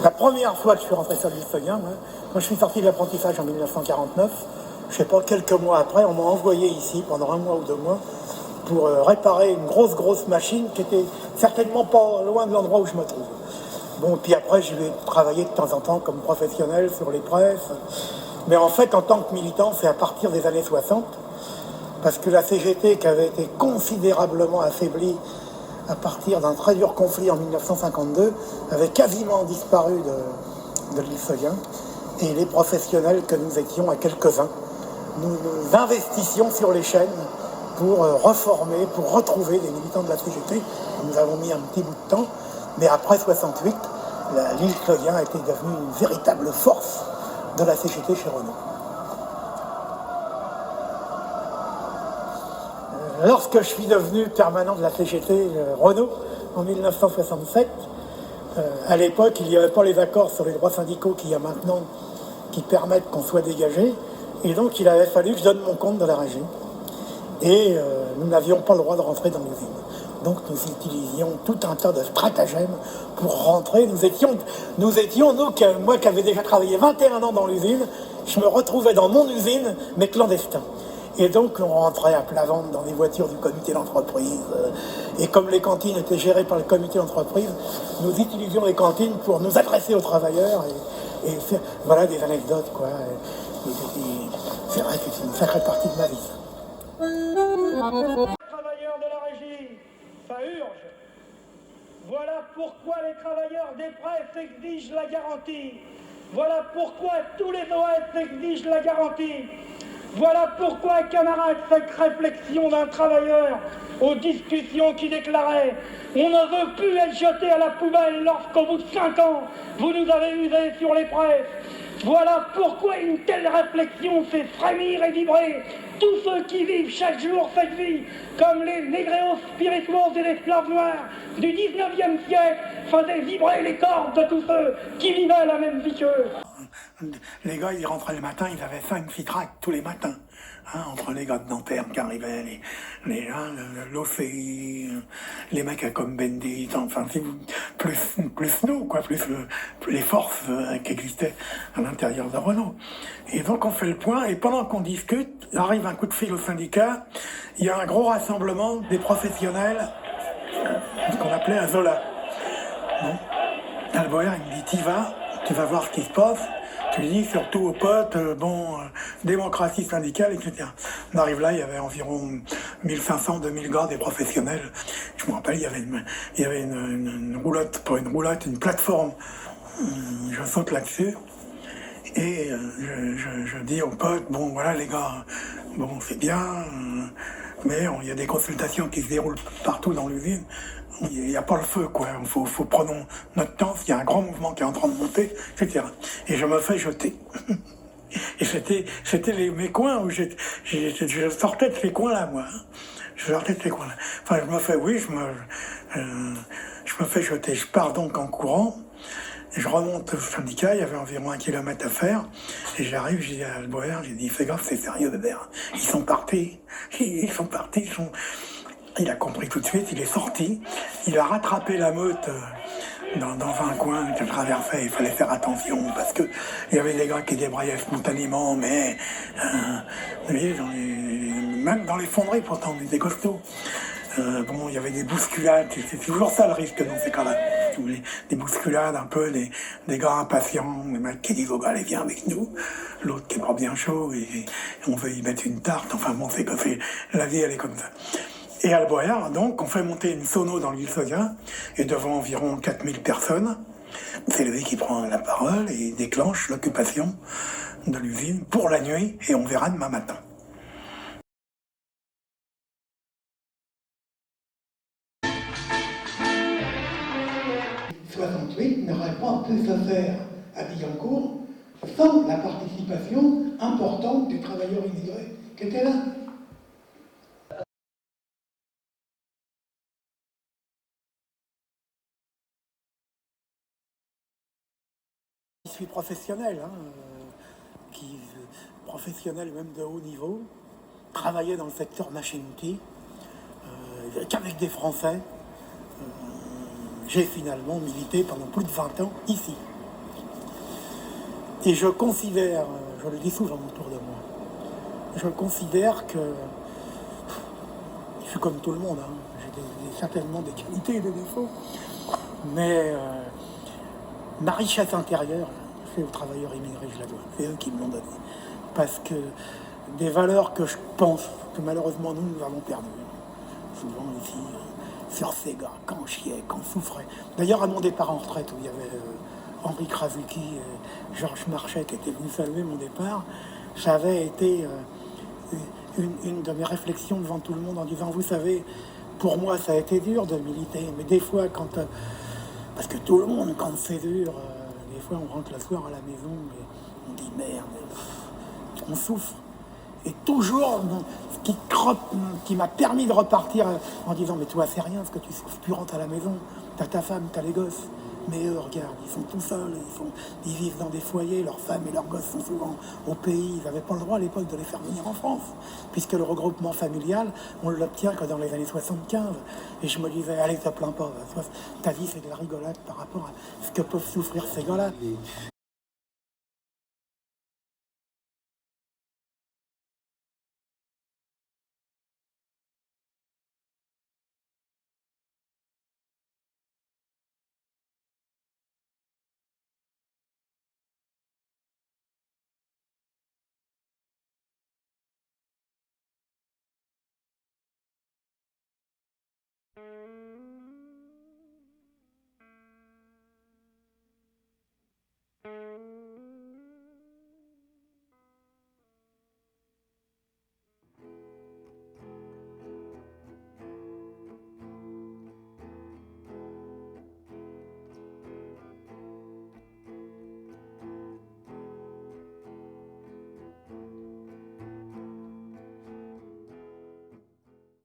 La première fois que je suis rentré sur l'île Sonia, quand je suis sorti de l'apprentissage en 1949, je sais pas, quelques mois après, on m'a envoyé ici pendant 1 mois ou 2 mois pour réparer une grosse machine qui était certainement pas loin de l'endroit où je me trouve. Bon, puis après, je vais travailler de temps en temps comme professionnel sur les presses. Mais en fait, en tant que militant, c'est à partir des années 60, parce que la CGT, qui avait été considérablement affaiblie à partir d'un très dur conflit en 1952, avait quasiment disparu de l'île Sonia. Et les professionnels que nous étions, à quelques-uns, nous investissions sur les chaînes pour reformer, pour retrouver des militants de la CGT. Nous avons mis un petit bout de temps, mais après 68, l'île Sonia était devenue une véritable force de la CGT chez Renault. Lorsque je suis devenu permanent de la CGT Renault en 1967, à l'époque, il n'y avait pas les accords sur les droits syndicaux qu'il y a maintenant qui permettent qu'on soit dégagé. Et donc, il avait fallu que je donne mon compte de la régie. Et nous n'avions pas le droit de rentrer dans l'usine. Donc, nous utilisions tout un tas de stratagèmes pour rentrer. Moi qui avais déjà travaillé 21 ans dans l'usine, je me retrouvais dans mon usine, mais clandestin. Et donc, on rentrait à plat ventre dans des voitures du comité d'entreprise. Et comme les cantines étaient gérées par le comité d'entreprise, nous utilisions les cantines pour nous adresser aux travailleurs et faire, voilà, des anecdotes, quoi. C'est vrai que c'est une sacrée partie de ma vie. Travailleurs de la régie, ça urge. Voilà pourquoi les travailleurs des presses exigent la garantie. Voilà pourquoi tous les OS exigent la garantie. Voilà pourquoi, camarades, cette réflexion d'un travailleur aux discussions qui déclarait « On ne veut plus être jeté à la poubelle lorsqu'au bout de 5 ans, vous nous avez usé sur les presses ». Voilà pourquoi une telle réflexion fait frémir et vibrer tous ceux qui vivent chaque jour cette vie, comme les négréos spirituos et les esclaves noirs du 19e siècle faisaient vibrer les cordes de tous ceux qui vivaient la même vie qu'eux. Les gars, ils rentraient le matin, ils avaient 5-6 tracts tous les matins. Entre les gars de Nanterre qui arrivaient, l'OCI, les mecs comme Bendit, enfin, plus nous, quoi, plus les forces qui existaient à l'intérieur de Renault. Et donc on fait le point, et pendant qu'on discute, arrive un coup de fil au syndicat, il y a un gros rassemblement des professionnels, ce qu'on appelait un Zola. Bon. Alboer, il me dit, tu vas voir ce qui se passe. Tu lui dis surtout aux potes, démocratie syndicale, etc. On arrive là, il y avait environ 1500-2000 gars, des professionnels. Je me rappelle, il y avait une roulotte, pas une roulotte, une plateforme. Je saute là-dessus et je dis aux potes, bon voilà les gars, bon c'est bien, mais il y a des consultations qui se déroulent partout dans l'usine. Il n'y a pas le feu, quoi. Faut prendre notre temps. Il y a un grand mouvement qui est en train de monter, etc. Et je me fais jeter. Et c'était mes coins où je sortais de ces coins-là, moi. Je sortais de ces coins-là. Enfin, je me fais jeter. Je pars donc en courant. Et je remonte au syndicat, il y avait environ 1 kilomètre à faire. Et j'arrive, j'ai dit à Alboer, j'ai dit, fais gaffe, c'est sérieux, Bébert. Ils sont partis. Il a compris tout de suite, il est sorti, il a rattrapé la meute dans un coin qu'il traversait. Il fallait faire attention parce que il y avait des gars qui débraillaient spontanément, mais même dans les fonderies, pourtant, on était costauds. Il y avait des bousculades, c'est toujours ça le risque dans ces cas-là. Des bousculades, un peu, des gars impatients, des mecs qui disent oh, allez, viens avec nous. L'autre qui est pas bien chaud et on veut y mettre une tarte. Enfin bon, c'est que la vie, elle est comme ça. Et Alboer, donc, on fait monter une sono dans l'île Sonia, et devant environ 4000 personnes, c'est lui qui prend la parole et déclenche l'occupation de l'usine pour la nuit, et on verra demain matin. « 68 n'aurait pas pu se faire à Billancourt sans la participation importante des travailleurs immigrés qui étaient là. » Je suis professionnel, professionnel même de haut niveau, travaillé dans le secteur machine-outil, qu'avec des Français. J'ai finalement milité pendant plus de 20 ans ici. Et je considère, je le dis souvent autour de moi, je considère que je suis comme tout le monde, hein. J'ai certainement des qualités et des défauts, mais ma richesse intérieure, c'est aux travailleurs immigrés, je la dois. C'est eux qui me l'ont donné. Parce que des valeurs que je pense que malheureusement nous avons perdues. Souvent ici, sur ces gars, quand on chiait, quand on souffrait. D'ailleurs, à mon départ en retraite, où il y avait Henri Krasuki et Georges Marchais qui étaient venus saluer mon départ, ça avait été une de mes réflexions devant tout le monde en disant, vous savez, pour moi ça a été dur de militer, mais des fois quand... parce que tout le monde, quand c'est dur, des fois on rentre le soir à la maison et on dit merde, on souffre. Et toujours, ce qui m'a permis de repartir en disant mais toi c'est rien ce que tu souffres, tu rentres à la maison, t'as ta femme, t'as les gosses. Mais eux, regarde, ils sont tout seuls, ils vivent dans des foyers, leurs femmes et leurs gosses sont souvent au pays. Ils n'avaient pas le droit à l'époque de les faire venir en France, puisque le regroupement familial, on ne l'obtient que dans les années 75. Et je me disais, allez, ça plaint pas, ta vie c'est de la rigolade par rapport à ce que peuvent souffrir ces gars-là.